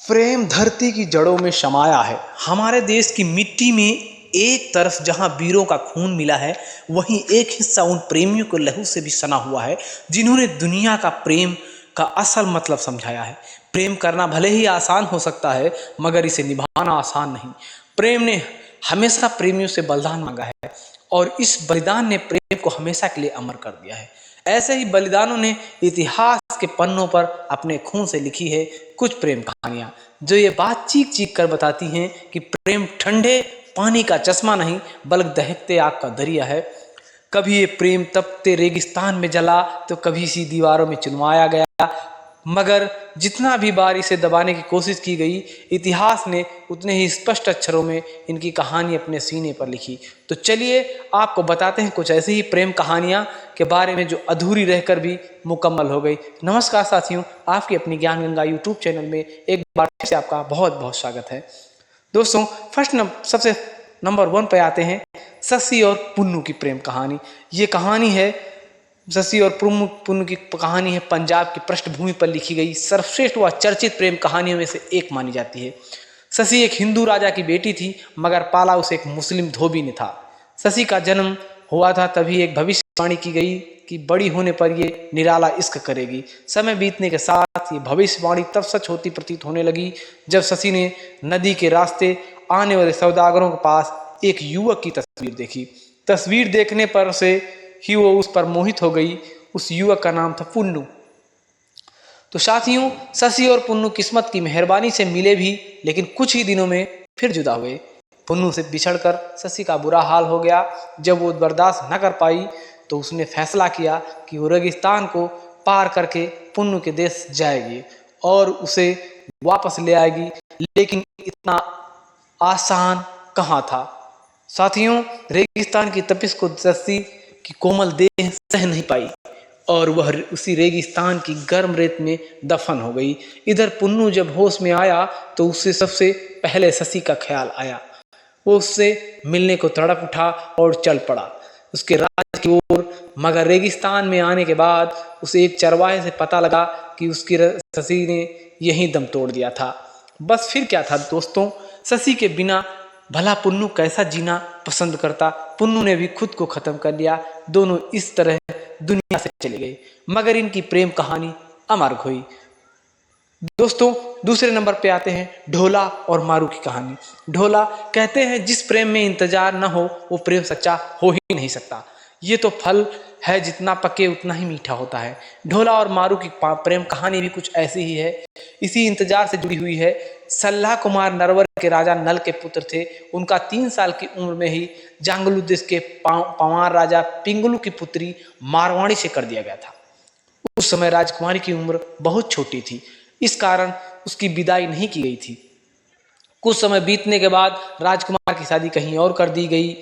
प्रेम धरती की जड़ों में समाया है। हमारे देश की मिट्टी में एक तरफ जहां वीरों का खून मिला है, वहीं एक हिस्सा उन प्रेमियों को लहू से भी सना हुआ है जिन्होंने दुनिया का प्रेम का असल मतलब समझाया है। प्रेम करना भले ही आसान हो सकता है, मगर इसे निभाना आसान नहीं। प्रेम ने हमेशा प्रेमियों से बलिदान मांगा है और इस बलिदान ने प्रेम को हमेशा के लिए अमर कर दिया है। ऐसे ही बलिदानों ने इतिहास के पन्नों पर अपने खून से लिखी है कुछ प्रेम कहानियां, जो ये बात चीख चीख कर बताती हैं कि प्रेम ठंडे पानी का चश्मा नहीं, बल्कि दहकते आग का दरिया है। कभी ये प्रेम तपते रेगिस्तान में जला, तो कभी इसी दीवारों में चुनवाया गया, मगर जितना भी बार इसे दबाने की कोशिश की गई, इतिहास ने उतने ही स्पष्ट अक्षरों में इनकी कहानी अपने सीने पर लिखी। तो चलिए आपको बताते हैं कुछ ऐसी ही प्रेम कहानियां के बारे में जो अधूरी रहकर भी मुकम्मल हो गई। नमस्कार साथियों, आपकी अपनी ज्ञान गंगा यूट्यूब चैनल में एक बार फिर से आपका बहुत बहुत स्वागत है। दोस्तों, सबसे नंबर 1 पे आते हैं शशि और पुन्नू की प्रेम कहानी। ये कहानी है शशि और पुन्नू की कहानी है पंजाब की पृष्ठभूमि पर लिखी गई सर्वश्रेष्ठ व चर्चित प्रेम कहानियों में से एक मानी जाती है। शशि एक हिंदू राजा की बेटी थी, मगर पाला उसे एक मुस्लिम धोबी ने था। शशि का जन्म हुआ था तभी एक भविष्यवाणी की गई कि बड़ी होने पर ये निराला इश्क करेगी। समय बीतने के साथ ये भविष्यवाणी तब सच होती प्रतीत होने लगी जब शशि ने नदी के रास्ते आने वाले सौदागरों के पास एक युवक की तस्वीर देखी। तस्वीर देखने पर से ही वो उस पर मोहित हो गई। उस युवक का नाम था पुन्नू। तो साथियों, शशि और पुन्नू किस्मत की मेहरबानी से मिले भी, लेकिन कुछ ही दिनों में फिर जुदा हुए। पुन्नू से बिछड़कर शशि का बुरा हाल हो गया। जब वो बर्दाश्त न कर पाई तो उसने फैसला किया कि वो रेगिस्तान को पार करके पुन्नू के देश जाएगी और उसे वापस ले आएगी। लेकिन इतना आसान कहाँ था। साथियों, रेगिस्तान की तपिश को शशि की कोमल देह सह नहीं पाई और वह उसी रेगिस्तान की गर्म रेत में दफन हो गई। इधर पुन्नू जब होश में आया तो उसे सबसे पहले शशि का ख्याल आया। वो उससे मिलने को तड़प उठा और चल पड़ा उसके राज की ओर। मगर रेगिस्तान में आने के बाद उसे एक चरवाहे से पता लगा कि उसकी शशि ने यहीं दम तोड़ दिया था। बस फिर क्या था दोस्तों, शशि के बिना भला पुन्नू कैसा जीना पसंद करता। पुन्नू ने भी खुद को खत्म कर लिया। दोनों इस तरह दुनिया से चले गए, मगर इनकी प्रेम कहानी अमर हुई। दोस्तों, दूसरे नंबर पे आते हैं ढोला और मारू की कहानी। ढोला कहते हैं जिस प्रेम में इंतजार न हो वो प्रेम सच्चा हो ही नहीं सकता। ये तो फल है, जितना पके उतना ही मीठा होता है। ढोला और मारू की प्रेम कहानी भी कुछ ऐसी ही है, इसी इंतजार से जुड़ी हुई है। सल्लाह कुमार नरवर के राजा नल के पुत्र थे। उनका 3 साल की उम्र में ही जांगलू देश के पवार राजा पिंगलू की पुत्री मारवाड़ी से कर दिया गया था। उस समय राजकुमारी की उम्र बहुत छोटी थी, इस कारण उसकी विदाई नहीं की गई थी। कुछ समय बीतने के बाद राजकुमार की शादी कहीं और कर दी गई।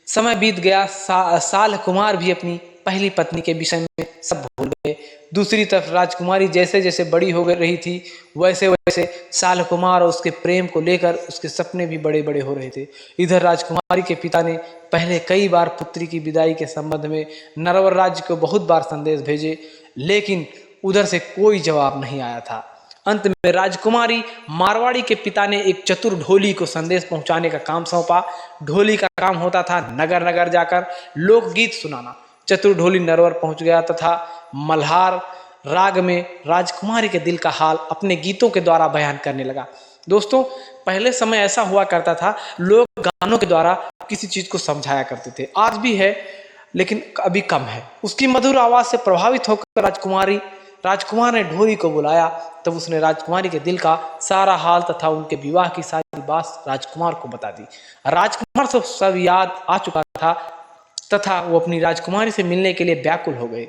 समय बीत गया, साल कुमार भी अपनी पहली पत्नी के विषय में सब भूल गए। दूसरी तरफ राजकुमारी जैसे जैसे बड़ी हो रही थी, वैसे वैसे साल कुमार और उसके प्रेम को लेकर उसके सपने भी बड़े बड़े हो रहे थे। इधर राजकुमारी के पिता ने पहले कई बार पुत्री की विदाई के संबंध में नरवर राज्य को बहुत बार संदेश भेजे, लेकिन उधर से कोई जवाब नहीं आया था। अंत में राजकुमारी मारवाड़ी के पिता ने एक चतुर ढोली को संदेश पहुंचाने का काम सौंपा। ढोली का काम होता था नगर नगर जाकर लोकगीत सुनाना। चतुर ढोली नरवर पहुंच गया तथा मल्हार राग में राजकुमारी के दिल का हाल अपने गीतों के द्वारा बयान करने लगा। दोस्तों, पहले समय ऐसा हुआ करता था, लोग गानों के द्वारा किसी चीज को समझाया करते थे। आज भी है, लेकिन अभी कम है। उसकी मधुर आवाज से प्रभावित होकर राजकुमार ने ढोली को बुलाया। तब उसने राजकुमारी के दिल का सारा हाल तथा उनके विवाह की सारी बात राजकुमार को बता दी। राजकुमार को सब याद आ चुका था तथा वो अपनी राजकुमारी से मिलने के लिए व्याकुल हो गए।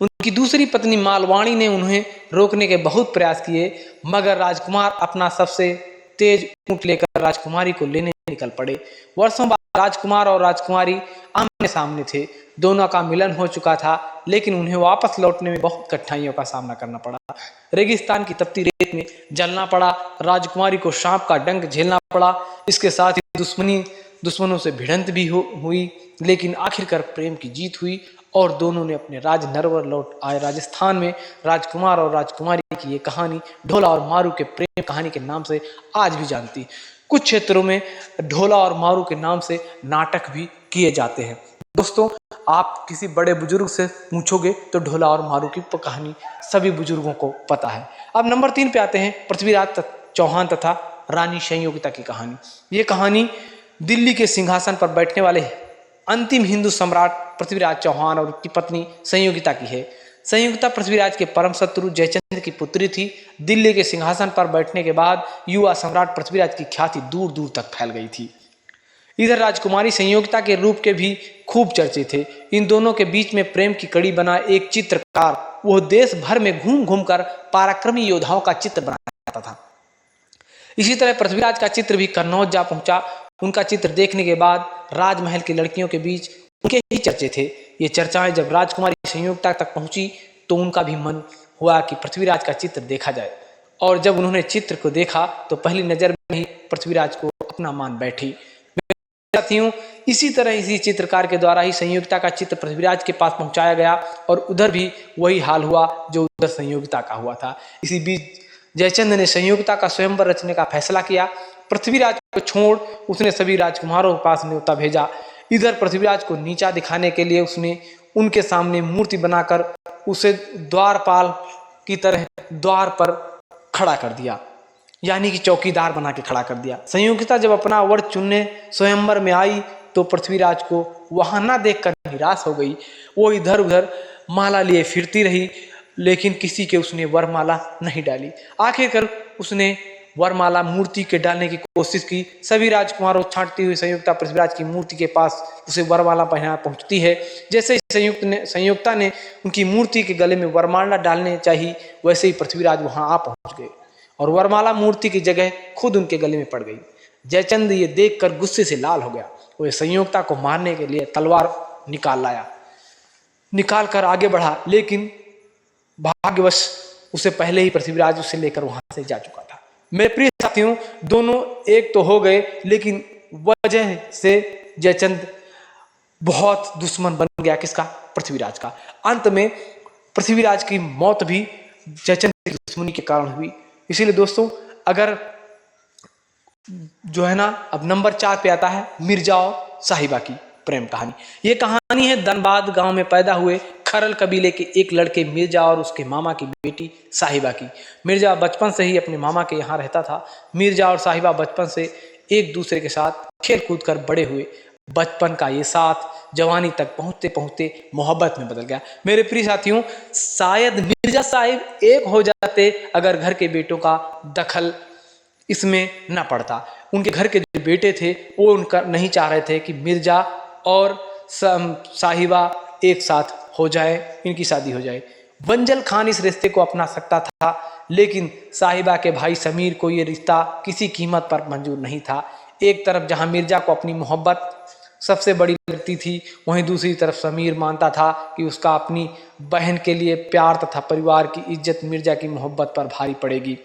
उनकी दूसरी पत्नी मालवाणी ने उन्हें रोकने के बहुत प्रयास किए, मगर राजकुमार अपना सबसे तेज ऊंट लेकर राजकुमारी को लेने निकल पड़े। वर्षों बाद राजकुमार और राजकुमारी आमने सामने थे। दोनों का मिलन हो चुका था, लेकिन उन्हें वापस लौटने में बहुत कठिनाइयों का सामना करना पड़ा। रेगिस्तान की तपती रेत में जलना पड़ा, राजकुमारी को सांप का डंक झेलना पड़ा। इसके साथ ही दुश्मनों से भिड़ंत भी हुई, लेकिन आखिरकार प्रेम की जीत हुई और दोनों ने अपने राज नरवर लौट आए। राजस्थान में राजकुमार और राजकुमारी की ये कहानी ढोला और मारू के प्रेम कहानी के नाम से आज भी जानती। कुछ क्षेत्रों में ढोला और मारू के नाम से नाटक भी किए जाते हैं। दोस्तों, आप किसी बड़े बुजुर्ग से पूछोगे तो ढोला और मारू की कहानी सभी बुजुर्गों को पता है। अब नंबर 3 पे आते हैं, पृथ्वीराज चौहान तथा रानी संयोगिता की कहानी। ये कहानी दिल्ली के सिंहासन पर बैठने वाले अंतिम हिंदू सम्राट पृथ्वीराज चौहान और उनकी पत्नी संयोगिता की है। संयोगिता पृथ्वीराज के परम शत्रु जयचंद्र की पुत्री थी। दिल्ली के सिंहासन पर बैठने के बाद युवा सम्राट पृथ्वीराज की ख्याति दूर दूर तक फैल गई थी। इधर राजकुमारी संयोगिता के रूप के भी खूब चर्चे थे। इन दोनों के बीच में प्रेम की कड़ी बना एक चित्रकार वह देश भर में घूम घूम कर पराक्रमी योद्धाओं का चित्र बनाता था। इसी तरह पृथ्वीराज का चित्र भी कन्नौज जा पहुंचा। उनका चित्र देखने के बाद राजमहल की लड़कियों के बीच उनके ही चर्चे थे। ये चर्चाएं जब राजकुमारी संयोगिता तक पहुंची तो उनका भी मन हुआ कि पृथ्वीराज का चित्र देखा जाए, और जब उन्होंने चित्र को देखा तो पहली नजर में ही पृथ्वीराज को अपना मान बैठी। साथियों, इसी तरह इसी चित्रकार के द्वारा ही संयोगिता का चित्र पृथ्वीराज के पास पहुंचाया गया और उधर भी वही हाल हुआ जो उधर संयोगिता का हुआ था। इसी बीच जयचंद्र ने संयोगिता का स्वयंवर रचने का फैसला किया। पृथ्वीराज को छोड़ उसने सभी राजकुमारों के पास न्योता भेजा। इधर पृथ्वीराज को नीचा दिखाने के लिए उसने उनके सामने मूर्ति बनाकर उसे द्वारपाल की तरह द्वार पर खड़ा कर दिया, यानी कि चौकीदार बना के खड़ा कर दिया। संयोगिता जब अपना वर चुनने स्वयंवर में आई तो पृथ्वीराज को वहां ना देखकर निराश हो गई। वो इधर उधर माला लिए फिरती रही, लेकिन किसी के उसने वरमाला नहीं डाली। आखिरकार उसने वरमाला मूर्ति के डालने की कोशिश की। सभी राजकुमारों छांटती हुई संयुक्ता पृथ्वीराज की मूर्ति के पास उसे वरमाला पहना पहुंचती है। जैसे ही संयुक्ता ने उनकी मूर्ति के गले में वरमाला डालने चाहिए, वैसे ही पृथ्वीराज वहां आ पहुंच गए और वरमाला मूर्ति की जगह खुद उनके गले में पड़ गई। जयचंद ये देखकर गुस्से से लाल हो गया। वो संयुक्ता को मारने के लिए तलवार निकाल कर आगे बढ़ा, लेकिन भाग्यवश उसे पहले ही पृथ्वीराज उसे लेकर वहां से जा चुका था। मेरे प्रिय साथियों, दोनों एक तो हो गए, लेकिन वजह से जयचंद बहुत दुश्मन बन गया। किसका? पृथ्वीराज का। अंत में पृथ्वीराज की मौत भी जयचंद की दुश्मनी के कारण हुई। इसीलिए दोस्तों, अगर जो है ना, अब नंबर 4 पे आता है मिर्जा और साहिबा की प्रेम कहानी। ये कहानी है धनबाद गांव में पैदा हुए खरल कबीले के एक लड़के मिर्जा और उसके मामा की बेटी साहिबा की। मिर्जा बचपन से ही अपने मामा के यहाँ रहता था। मिर्जा और साहिबा बचपन से एक दूसरे के साथ खेल कूद कर बड़े हुए। बचपन का ये साथ जवानी तक पहुंचते पहुंचते मोहब्बत में बदल गया। मेरे प्रिय साथियों, शायद मिर्जा साहिब एक हो जाते अगर घर के बेटों का दखल इसमें न पड़ता। उनके घर के जो बेटे थे वो उनका नहीं चाह रहे थे कि मिर्जा और साहिबा एक साथ हो जाए, इनकी शादी हो जाए। वंजल खान इस रिश्ते को अपना सकता था, लेकिन साहिबा के भाई समीर को ये रिश्ता किसी कीमत पर मंजूर नहीं था। एक तरफ जहां मिर्जा को अपनी मोहब्बत सबसे बड़ी लगती थी, वहीं दूसरी तरफ समीर मानता था कि उसका अपनी बहन के लिए प्यार तथा परिवार की इज्जत मिर्जा की मोहब्बत पर भारी पड़ेगी।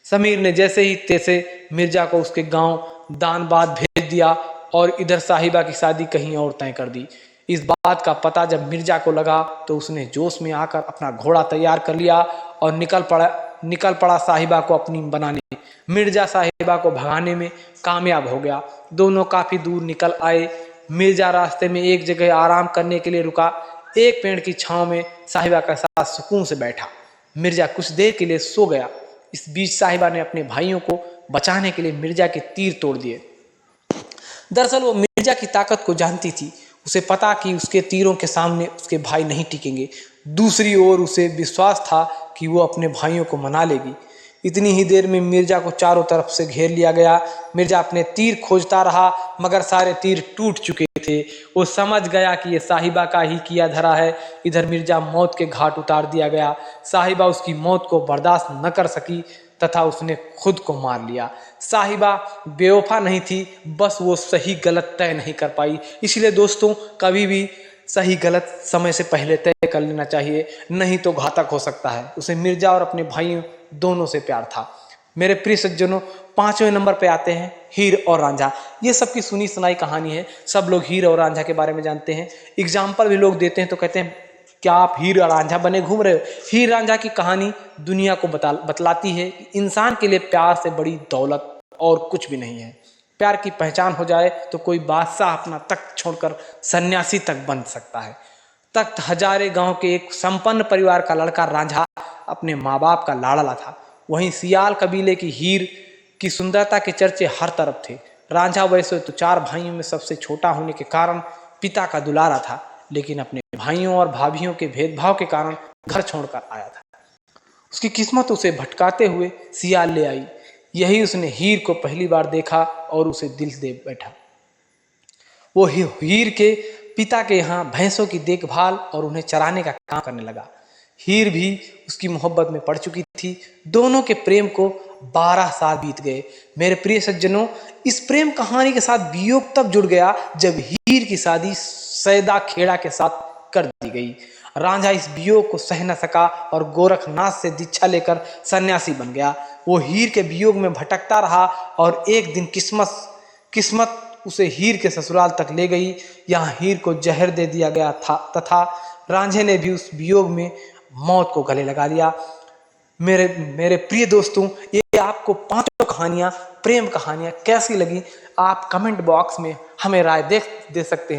समीर ने जैसे ही तैसे मिर्जा को उसके गांव दानबाद भेज दिया और इधर साहिबा की शादी कहीं और तय कर दी। इस बात का पता जब मिर्जा को लगा तो उसने जोश में आकर अपना घोड़ा तैयार कर लिया और निकल पड़ा साहिबा को अपनी बनाने। मिर्जा साहिबा को भगाने में कामयाब हो गया। दोनों काफी दूर निकल आए। मिर्जा रास्ते में एक जगह आराम करने के लिए रुका। एक पेड़ की छांव में साहिबा के साथ सुकून से बैठा। मिर्जा कुछ देर के लिए सो गया। इस बीच साहिबा ने अपने भाइयों को बचाने के लिए मिर्जा के तीर तोड़ दिए। दरअसल वो मिर्जा की ताकत को जानती थी। उसे पता कि उसके तीरों के सामने उसके भाई नहीं टिकेंगे। दूसरी ओर उसे विश्वास था कि वो अपने भाइयों को मना लेगी। इतनी ही देर में मिर्जा को चारों तरफ से घेर लिया गया। मिर्जा अपने तीर खोजता रहा, मगर सारे तीर टूट चुके थे। वो समझ गया कि ये साहिबा का ही किया धरा है। इधर मिर्जा मौत के घाट उतार दिया गया। साहिबा उसकी मौत को बर्दाश्त न कर सकी तथा उसने खुद को मार लिया। साहिबा बेवफा नहीं थी, बस वो सही गलत तय नहीं कर पाई। इसलिए दोस्तों, कभी भी सही गलत समय से पहले तय कर लेना चाहिए, नहीं तो घातक हो सकता है। उसे मिर्जा और अपने भाइयों दोनों से प्यार था। मेरे प्रिय सज्जनों, 5वें नंबर पे आते हैं हीर और रांझा। ये सबकी सुनी सुनाई कहानी है, सब लोग हीर और रांझा के बारे में जानते हैं। एग्जाम्पल भी लोग देते हैं तो कहते हैं क्या आप हीर और रांझा बने घूम रहे हो। हीर रांझा की कहानी दुनिया को बतलाती है कि इंसान के लिए प्यार से बड़ी दौलत और कुछ भी नहीं है। प्यार की पहचान हो जाए तो कोई बादशाह अपना तख्त छोड़कर सन्यासी तक बन सकता है। तख्त हजारे गांव के एक संपन्न परिवार का लड़का रांझा अपने माँ बाप का लाडला था। वहीं सियाल कबीले की हीर की सुंदरता के चर्चे हर तरफ थे। रांझा वैसे तो 4 भाइयों में सबसे छोटा होने के कारण पिता का दुलारा था, लेकिन अपने भाइयों और भाभियों के भेदभाव के कारण घर छोड़कर आया था। उसकी किस्मत उसे भटकाते हुए सियाल ले आई। यही उसने हीर को पहली बार देखा और उसे दिल दे बैठा। वो हीर के पिता के यहाँ भैंसों की देखभाल और उन्हें चराने का काम करने लगा। हीर भी उसकी मोहब्बत में पड़ चुकी थी। दोनों के प्रेम को 12 साल बीत गए। मेरे प्रिय सज्जनों, इस प्रेम कहानी के साथ वियोग तब जुड़ गया जब हीर की शादी सैदा खेड़ा के साथ कर दी गई। रांझा इस वियोग को सह न सका और गोरखनाथ से दीक्षा लेकर सन्यासी बन गया। वो हीर के वियोग में भटकता रहा और एक दिन किस्मत उसे हीर के ससुराल तक ले गई। यहाँ हीर को जहर दे दिया गया था तथा रांझे ने भी उस वियोग में मौत को गले लगा लिया। मेरे प्रिय दोस्तों, ये आपको 5 कहानियां, प्रेम कहानियां कैसी लगी, आप कमेंट बॉक्स में हमें राय दे सकते हैं।